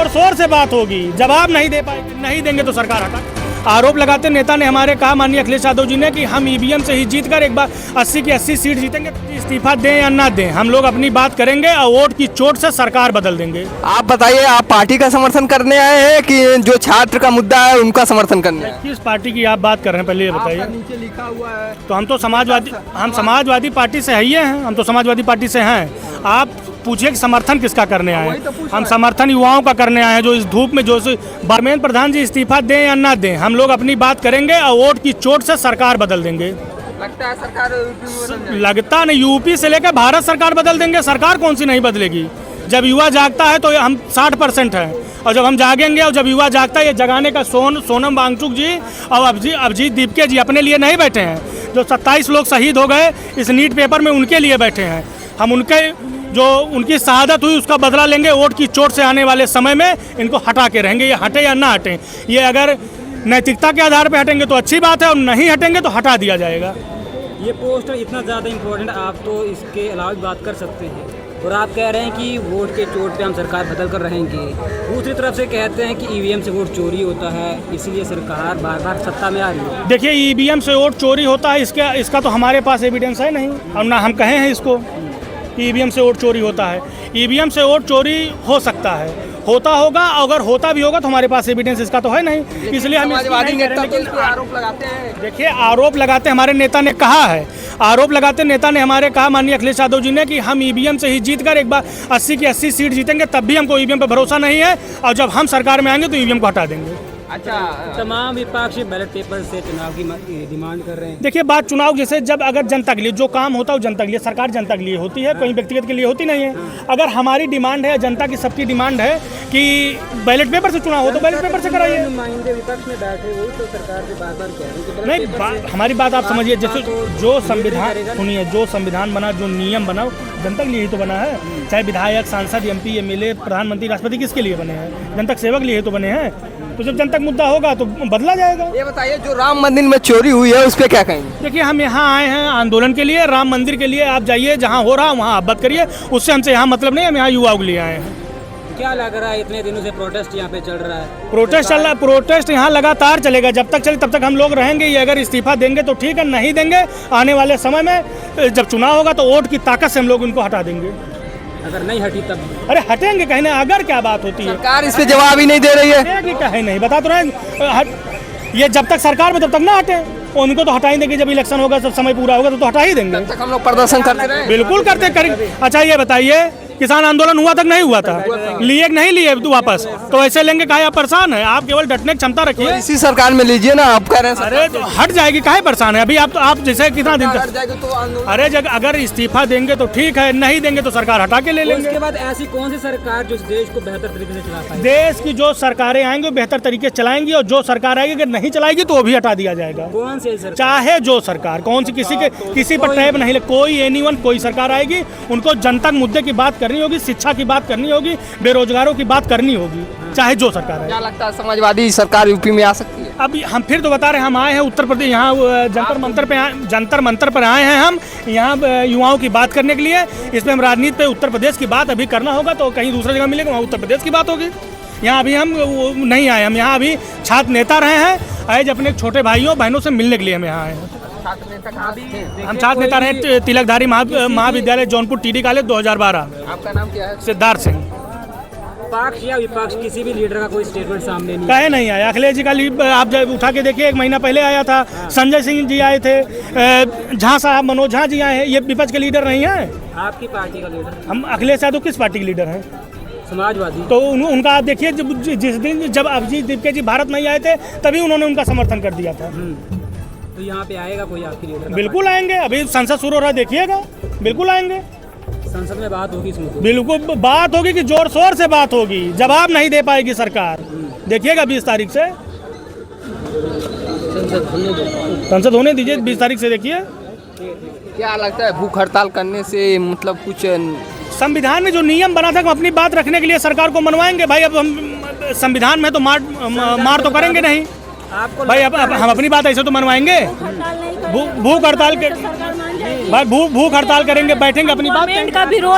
जोर शोर से बात होगी, जवाब नहीं दे पाएंगे, नहीं देंगे तो सरकार हटा। आरोप लगाते नेता ने हमारे कहा, माननीय अखिलेश यादव जी ने, कि हम ईवीएम से ही जीतकर एक बार 80 की 80 सीट जीतेंगे, इस्तीफा दें या ना दें, हम लोग अपनी बात करेंगे और वोट की चोट से सरकार बदल देंगे। आप बताइए, आप पार्टी का समर्थन करने आए हैं कि जो छात्र का मुद्दा है उनका समर्थन करने आए हैं? किस पार्टी की आप बात कर रहे हैं, पहले ये बताइए। नीचे लिखा हुआ है तो हम तो समाजवादी पार्टी से ही हैं, हम तो समाजवादी पार्टी से हैं। आप पूछिए कि समर्थन किसका करने आए हैं। हम समर्थन युवाओं का करने आए हैं, जो इस धूप में, जो धर्मेंद्र प्रधान जी इस्तीफा दें या ना दें, हम लोग अपनी बात करेंगे और वोट की चोट से सरकार बदल देंगे। लगता है सरकार लगता नहीं, यूपी से लेकर भारत सरकार बदल देंगे। सरकार कौन सी नहीं बदलेगी। जब युवा जागता है तो हम 60% हैं, और जब हम जागेंगे और जब युवा जागता है, ये जगाने का सोनम वांगचुक जी और अभिजीत दीपके जी अपने लिए नहीं बैठे हैं। जो 27 लोग शहीद हो गए इस नीट पेपर में, उनके लिए बैठे हैं। हम उनकी शहादत हुई उसका बदला लेंगे। वोट की चोट से आने वाले समय में इनको हटा के रहेंगे, ये हटे या ना हटें। ये अगर नैतिकता के आधार पर हटेंगे तो अच्छी बात है, और नहीं हटेंगे तो हटा दिया जाएगा। ये पोस्टर इतना ज़्यादा इम्पोर्टेंट, आप तो इसके अलावा भी बात कर सकते हैं, और आप कह रहे हैं कि वोट के चोट पे हम सरकार बदल कर रहेंगे। दूसरी तरफ से कहते हैं कि ईवीएम से वोट चोरी होता है, इसलिए सरकार बार बार सत्ता में आ रही है। देखिए, ईवीएम से वोट चोरी होता है, इसका तो हमारे पास एविडेंस है नहीं, और ना हम कहे हैं इसको ईवीएम से वोट चोरी होता है। ईवीएम से वोट चोरी हो सकता है, होता होगा, अगर होता भी होगा तो हमारे पास एविडेंस इसका तो है नहीं, इसलिए हम समाजवादी नेता तो आरोप लगाते हैं। देखिए, आरोप लगाते हमारे नेता ने कहा है, आरोप लगाते नेता ने हमारे कहा, माननीय अखिलेश यादव जी ने, कि हम ईवीएम से ही जीतकर एक बार 80 की 80 सीट जीतेंगे, तब भी हमको ईवीएम पर भरोसा नहीं है, और जब हम सरकार में आएंगे तो ईवीएम को हटा देंगे। अच्छा, तमाम विपक्षी बैलेट पेपर से चुनाव की डिमांड कर रहे हैं। देखिए, बात चुनाव जैसे, जब अगर जनता के लिए जो काम होता है वो जनता के लिए, सरकार जनता के लिए होती है, कोई व्यक्तिगत के लिए होती नहीं है। अगर हमारी डिमांड है, जनता की सबकी डिमांड है कि बैलेट पेपर से चुनाव हो, तो बैलेट पेपर से कराइए। नुमाइंदे विपक्ष में बैठे हुए तो सरकार से बार-बार कह रहे हैं नहीं, हमारी बात आप समझिए। जैसे जो संविधान, सुनिए, जो संविधान बना, जो नियम बना, जनता के लिए ही तो बना है। चाहे विधायक, सांसद, MP, MLA, प्रधानमंत्री, राष्ट्रपति किसके लिए बने हैं? जनता के सेवक के लिए तो बने हैं। तो जब जनता का मुद्दा होगा तो बदला जाएगा। ये बताइए, जो राम मंदिर में चोरी हुई है उस पर क्या कहेंगे? देखिए, हम यहाँ आए हैं आंदोलन के लिए, राम मंदिर के लिए। आप जाइए, जहाँ हो रहा वहाँ आप बात करिए, उससे हमसे यहाँ मतलब नहीं, हम यहाँ युवाओं के लिए आए हैं। क्या लग रहा है, इतने दिनों से प्रोटेस्ट यहाँ पे चल रहा है? प्रोटेस्ट चल रहा है, प्रोटेस्ट यहाँ लगातार चलेगा, जब तक चले तब तक हम लोग रहेंगे। ये अगर इस्तीफा देंगे तो ठीक है, नहीं देंगे आने वाले समय में जब चुनाव होगा तो वोट की ताकत से हम लोग उनको हटा देंगे। अगर नहीं हटी तब? अरे हटेंगे कहने, अगर क्या बात होती है। सरकार इस पे जवाब ही नहीं दे रही है। कहे नहीं, बता तो रहे, ये जब तक सरकार में तब तक ना हटे, उनको तो हटा ही देंगे। जब इलेक्शन होगा, जब समय पूरा होगा तो हटा ही देंगे। तब तक हम लोग प्रदर्शन करते रहे। बिल्कुल करते करेंगे। अच्छा, ये बताइए, किसान आंदोलन हुआ तक नहीं हुआ था? लिए नहीं लिए वापस, तो ऐसे लेंगे काहे? आप परेशान है, आप केवल डटने की क्षमता रखिए। इसी सरकार में लीजिए ना, आप कह रहे हैं। अरे तो हट जाएगी, काहे परेशान है? अभी आप जैसे कितना दिन हट जाएगी तो आंदोलन। अरे अगर इस्तीफा देंगे तो ठीक है, नहीं देंगे तो सरकार हटा के ले लेंगे। उसके बाद ऐसी कौन सी सरकार जो देश को बेहतर तरीके से चला पाएगी? देश की जो सरकारें आएंगी बेहतर तरीके से चलाएंगी, और जो सरकार आएगी अगर नहीं चलाएगी तो वो भी हटा दिया जाएगा। कौन सी सरकार? चाहे जो सरकार, कौन सी, किसी पर टैब नहीं ले, कोई एनीवन, कोई सरकार आएगी, उनको जनता के मुद्दे की बात करनी होगी, शिक्षा की बात करनी होगी, बेरोजगारों की बात करनी होगी, चाहे जो सरकार है। क्या लगता है, समाजवादी सरकार यूपी में आ सकती है? अब हम फिर तो बता रहे हैं, हम आए हैं उत्तर प्रदेश, यहाँ जंतर मंतर पर आए हैं हम, यहाँ युवाओं की बात करने के लिए। इसमें हम राजनीति पे उत्तर प्रदेश की बात अभी करना होगा तो कहीं दूसरी जगह मिलेगा, वहाँ उत्तर प्रदेश की बात होगी। यहाँ अभी हम नहीं आए, हम यहाँ अभी छात्र नेता रहे हैं, आज अपने छोटे भाइयों बहनों से मिलने के लिए हम यहाँ आए हैं। हम छात्र नेता रहे तिलकधारी महाविद्यालय जौनपुर, TD कॉलेज 2012। आपका नाम क्या है? सिद्धार्थ सिंह। पक्ष या विपक्ष किसी भी लीडर का कोई स्टेटमेंट सामने नहीं कहे नहीं आया। अखिलेश जी का आप जब उठा के देखिए, 1 महीना पहले आया था। संजय सिंह जी आए थे, झा साहब, मनोज झा जी आए हैं। ये विपक्ष के लीडर नहीं हैं। आपकी पार्टी का लीडर? हम अखिलेश यादव किस पार्टी के लीडर हैं? समाजवादी। तो उनका आप देखिए, जिस दिन जब अभिजीत दीपके जी भारत नहीं आए थे तभी उन्होंने उनका समर्थन कर दिया था। तो यहाँ पे आएगा कोई आपकी लीडर? बिल्कुल आएंगे, अभी संसद शुरू हो रहा है, देखिएगा, बिल्कुल आएंगे। संसद में बात होगी इसमें? बिल्कुल बात होगी, कि जोर शोर से बात होगी, जवाब नहीं दे पाएगी सरकार। देखिएगा 20 तारीख से संसद होने दीजिए, 20 तारीख से देखिए। क्या लगता है, भूख हड़ताल करने से मतलब कुछ? संविधान में जो नियम बना था, हम अपनी बात रखने के लिए सरकार को मनवाएंगे भाई। अब हम संविधान में तो मार तो करेंगे नहीं आपको भाई। अब हम अपनी बात ऐसे तो मनवाएंगे? भूख हड़ताल भूख हड़ताल करेंगे, बैठेंगे, अपनी बात का विरोध